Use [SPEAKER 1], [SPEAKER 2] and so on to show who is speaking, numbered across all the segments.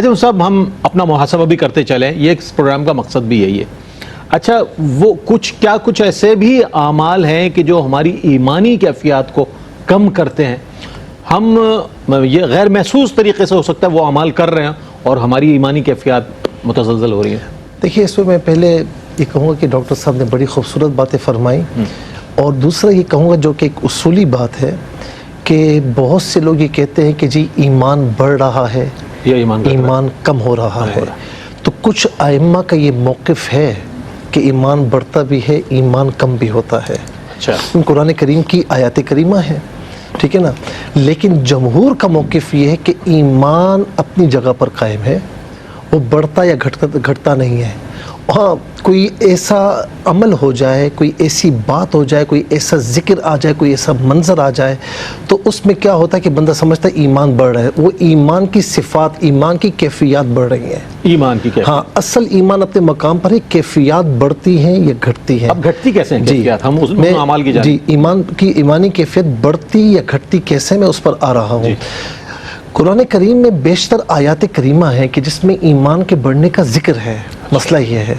[SPEAKER 1] اچھا صاحب، ہم اپنا محاسبہ بھی کرتے چلیں، یہ اس پروگرام کا مقصد بھی یہی ہے. اچھا وہ کچھ ایسے بھی اعمال ہیں کہ جو ہماری ایمانی کیفیات کو کم کرتے ہیں؟ ہم یہ غیر محسوس طریقے سے ہو سکتا ہے وہ اعمال کر رہے ہیں اور ہماری ایمانی کیفیات متزلزل ہو رہی ہیں.
[SPEAKER 2] دیکھیے اس میں پہلے یہ کہوں گا کہ ڈاکٹر صاحب نے بڑی خوبصورت باتیں فرمائی، اور دوسرا یہ کہوں گا جو کہ ایک اصولی بات ہے کہ بہت سے لوگ یہ کہتے ہیں کہ جی ایمان بڑھ رہا ہے یا ایمان کم ہو رہا ہے. تو کچھ ائمہ کا یہ موقف ہے کہ ایمان بڑھتا بھی ہے، ایمان کم بھی ہوتا ہے.
[SPEAKER 1] اچھا،
[SPEAKER 2] قرآن کریم کی آیات کریمہ ہے، ٹھیک ہے نا. لیکن جمہور کا موقف یہ ہے کہ ایمان اپنی جگہ پر قائم ہے، وہ بڑھتا یا گھٹتا نہیں ہے. ہاں کوئی ایسا عمل ہو جائے، کوئی ایسی بات ہو جائے، کوئی ایسا ذکر آ جائے، کوئی ایسا منظر آ جائے تو اس میں کیا ہوتا ہے کہ بندہ سمجھتا ہے ایمان بڑھ رہا ہے. وہ ایمان کی صفات، ایمان کی کیفیات بڑھ رہی ہیں.
[SPEAKER 1] ایمان کی کیفیات،
[SPEAKER 2] ہاں اصل ایمان اپنے مقام پر ہے، کیفیات بڑھتی ہیں یا گھٹتی ہیں.
[SPEAKER 1] اب گھٹتی کیسے ہیں کیفیات؟ ہم اس اعمال کی
[SPEAKER 2] جی ایمان کی ایمانی کیفیت بڑھتی یا گھٹتی کیسے، میں اس پر آ رہا ہوں. قرآن کریم میں بیشتر آیات کریمہ ہیں کہ جس میں ایمان کے بڑھنے کا ذکر ہے. مسئلہ یہ ہے،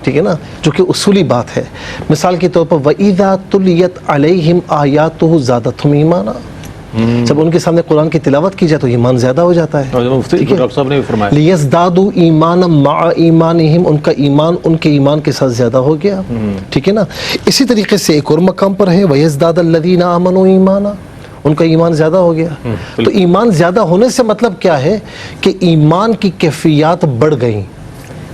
[SPEAKER 2] ٹھیک ہے نا، جو کہ اصولی بات ہے. مثال کے طور پر وَإِذَا تُلِيَتْ عَلَيْهِمْ آيَاتُهُ زَادَتْهُمْ ایمانا، جب ان کے سامنے قرآن کی تلاوت کی جائے تو ایمان زیادہ ہو جاتا ہے.
[SPEAKER 1] ڈاکٹر صاحب نے بھی فرمایا
[SPEAKER 2] لِيَزْدَادُوا إِيمَانًا مَعَ إِيمَانِهِمْ، ان کا ایمان ان کے ایمان کے ساتھ زیادہ ہو گیا. ٹھیک ہے نا. اسی طریقے سے ایک اور مقام پر ہے وَيَزْدَادَ الَّذِينَ آمَنُوا إِيمَانًا، ان کا ایمان زیادہ ہو گیا. تو ایمان زیادہ ہونے سے مطلب کیا ہے کہ ایمان کی کیفیات بڑھ گئیں،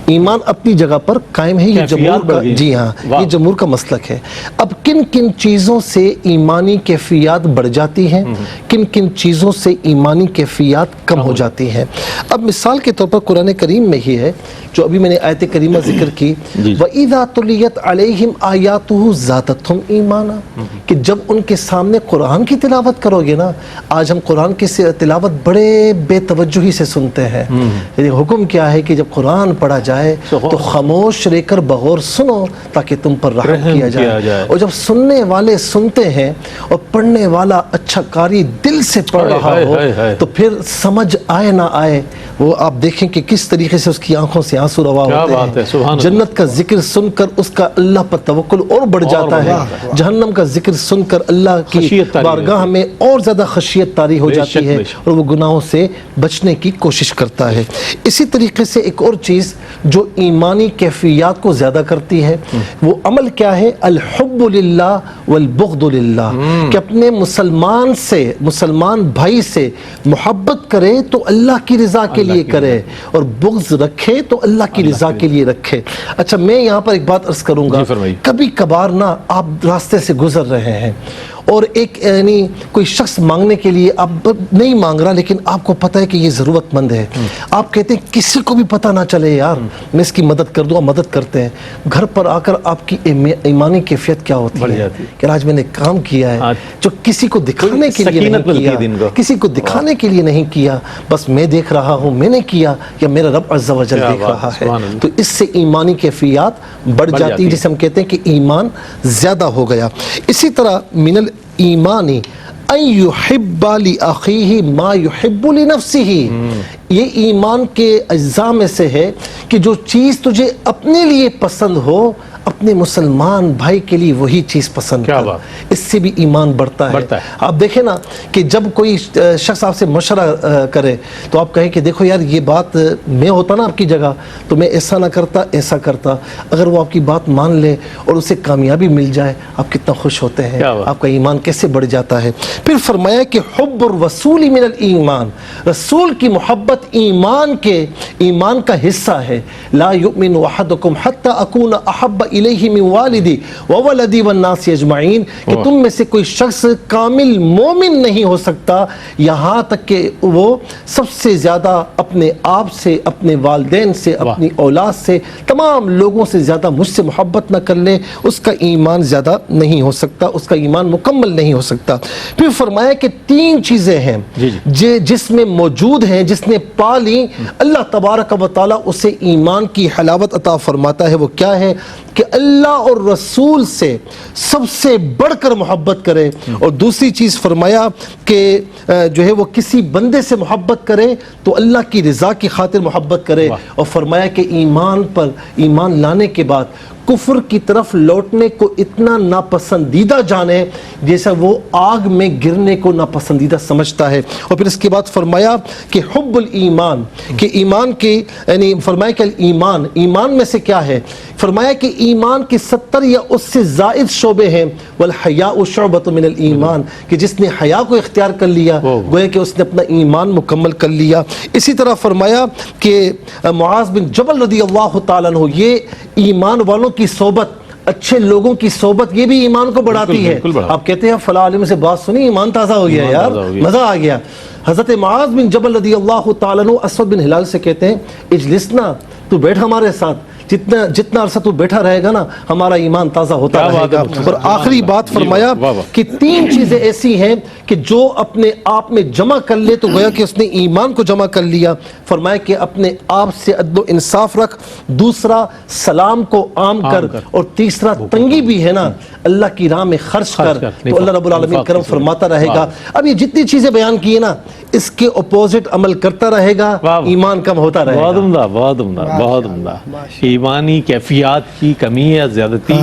[SPEAKER 2] ایمان اپنی جگہ پر قائم ہے. یہ جمہور کا، جی ہاں یہ جمہور کا مسلک ہے. اب کن کن چیزوں سے ایمانی کیفیات بڑھ جاتی ہیں، کن کن چیزوں سے ایمانی کیفیات کم ہو جاتی ہیں. اب مثال کے طور پر قرآن کریم میں ہی ہے جو ابھی میں نے آیت کریمہ ذکر کی وَإِذَا تُلِيَتْ عَلَيْهِمْ آيَاتُهُ زَادَتْهُمْ إِيمَانًا، کہ جب ان کے سامنے قرآن کی تلاوت کرو گے نا. آج ہم قرآن کی تلاوت بڑے بے توجہی سے سنتے ہیں. یعنی حکم کیا ہے کہ جب قرآن پڑھا جائے تو خاموش رہ کر بغور سنو تاکہ تم پر رحم کیا جائے. اور جب سننے والے سنتے ہیں اور پڑھنے والا اچھا قاری دل سے پڑھ رہا ہو تو پھر سمجھ آئے نہ آئے وہ آپ دیکھیں کہ کس طریقے سے اس کی آنکھوں سے آنسو روا ہوتے ہیں. جنت کا ذکر سن کر اس کا اللہ پر توکل اور بڑھ جاتا ہے، جہنم کا ذکر سن کر اللہ کی بارگاہ میں اور زیادہ خشیت طاری ہو جاتی ہے اور وہ گناہوں سے بچنے کی کوشش کرتا ہے. اسی طریقے سے ایک اور چیز جو ایمانی کیفیات کو زیادہ کرتی ہے وہ عمل کیا ہے؟ الحب للہ والبغض للہ، کہ اپنے مسلمان بھائی سے محبت کرے تو اللہ کی رضا کے لیے کرے اور بغض رکھے تو اللہ کی رضا کے لیے رکھے. اچھا میں یہاں پر ایک بات عرض کروں گا، کبھی کبھار نا آپ راستے سے گزر رہے ہیں اور ایک یعنی کوئی شخص مانگنے کے لیے آپ نہیں مانگ رہا لیکن آپ کو پتہ ہے کہ یہ ضرورت مند ہے. آپ کہتے ہیں کسی کو بھی پتہ نہ چلے یار میں اس کی مدد کر دوں. آپ مدد کرتے ہیں، گھر پر آ کر آپ کی ایمانی کیفیت کیا ہوتی ہے کہ آج میں نے کام کیا ہے جو کسی کو دکھانے کے لیے نہیں کیا، کسی کو دکھانے کے لیے نہیں کیا، بس میں دیکھ رہا ہوں میں نے کیا یا میرا رب عز و جل دیکھ رہا ہے. تو اس سے ایمانی کیفیات بڑھ جاتی ہے جسے ہم کہتے ہیں کہ ایمان زیادہ ہو گیا. اسی طرح من الایمانی ان یحب لاخیہ ما یحب لنفسہ، یہ ایمان کے اجزاء میں سے ہے کہ جو چیز تجھے اپنے لیے پسند ہو اپنے مسلمان بھائی کے لیے وہی چیز پسند کر، اس سے بھی ایمان بڑھتا ہے. آپ دیکھیں نا کہ جب کوئی شخص آپ سے مشورہ کرے تو آپ کہیں کہ دیکھو یار یہ بات میں ہوتا نا آپ کی جگہ تو میں ایسا نہ کرتا ایسا کرتا. اگر وہ آپ کی بات مان لے اور اسے کامیابی مل جائے آپ کتنا خوش ہوتے ہیں، آپ کا ایمان کیسے بڑھ جاتا ہے. پھر فرمایا کہ حب الرسول من الایمان، رسول کی محبت ایمان کا حصہ ہے. لا یؤمن احدکم حتی اکون احب الیہ من والدی وولدی والناس اجمعین، کہ تم میں سے کوئی شخص کامل مومن نہیں ہو سکتا یہاں تک کہ وہ سب سے زیادہ اپنے آپ سے، اپنے والدین سے، اپنی اولاد سے، تمام لوگوں سے زیادہ مجھ سے محبت نہ کر لے. اس کا ایمان زیادہ نہیں ہو سکتا، اس کا ایمان مکمل نہیں ہو سکتا. پھر فرمایا کہ تین چیزیں ہیں جس میں موجود ہیں، جس نے پا لی اللہ تبارک و تعالیٰ اسے ایمان کی حلاوت عطا فرماتا ہے. وہ کیا ہے؟ کہ اللہ اور رسول سے سب سے بڑھ کر محبت کرے، اور دوسری چیز فرمایا کہ جو ہے وہ کسی بندے سے محبت کرے تو اللہ کی رضا کی خاطر محبت کرے، اور فرمایا کہ ایمان لانے کے بعد کفر کی طرف لوٹنے کو اتنا ناپسندیدہ جانے جیسا وہ آگ میں گرنے کو ناپسندیدہ سمجھتا ہے۔ اور پھر اس کے بعد فرمایا کہ حب الایمان، کہ ایمان کے یعنی فرمایا کہ ایمان میں سے کیا ہے؟ فرمایا کہ ایمان کے 70 یا اس سے زائد شعبے ہیں، والحیاء شعبۃ من الایمان، کہ جس نے حیا کو اختیار کر لیا گویا کہ اس نے اپنا ایمان مکمل کر لیا۔ اسی طرح فرمایا کہ معاذ بن جبل رضی اللہ تعالیٰ عنہ، یہ ایمان والوں کی صحبت، اچھے لوگوں کی صحبت، یہ بھی ایمان کو بڑھاتی ہے۔ آپ کہتے ہیں فلاں عالم سے بات سنی، ایمان تازہ ہو گیا یار، مزہ آ گیا۔ حضرت معاذ بن جبل رضی اللہ تعالیٰ عنہ اسود بن ہلال سے کہتے ہیں اجلسنا، تو بیٹھ ہمارے ساتھ، جتنا عرصہ تو بیٹھا رہے گا نا ہمارا ایمان تازہ ہوتا رہے گا۔ اور آخری بات فرمایا کہ 3 چیزیں ایسی ہیں کہ جو اپنے آپ میں جمع کر لے تو گویا کہ اس نے ایمان کو جمع کر لیا۔ فرمایا کہ اپنے آپ سے عدل و انصاف رکھ، دوسرا سلام کو عام کر، اور تیسرا تنگی بھی ہے نا اللہ کی راہ میں خرچ کر، تو اللہ رب العالمین کرم فرماتا رہے گا۔ اب یہ جتنی چیزیں بیان کی ہیں نا اس کے اپوزٹ عمل کرتا رہے گا، ایمان کم ہوتا رہے گا۔
[SPEAKER 1] بہت عمدہ، بہت عمدہ، بہت عمدہ۔ ایمانی کیفیات کی کمی یا زیادتی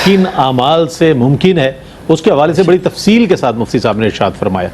[SPEAKER 1] کن اعمال سے ممکن ہے، اس کے حوالے سے بڑی تفصیل کے ساتھ مفتی صاحب نے ارشاد فرمایا۔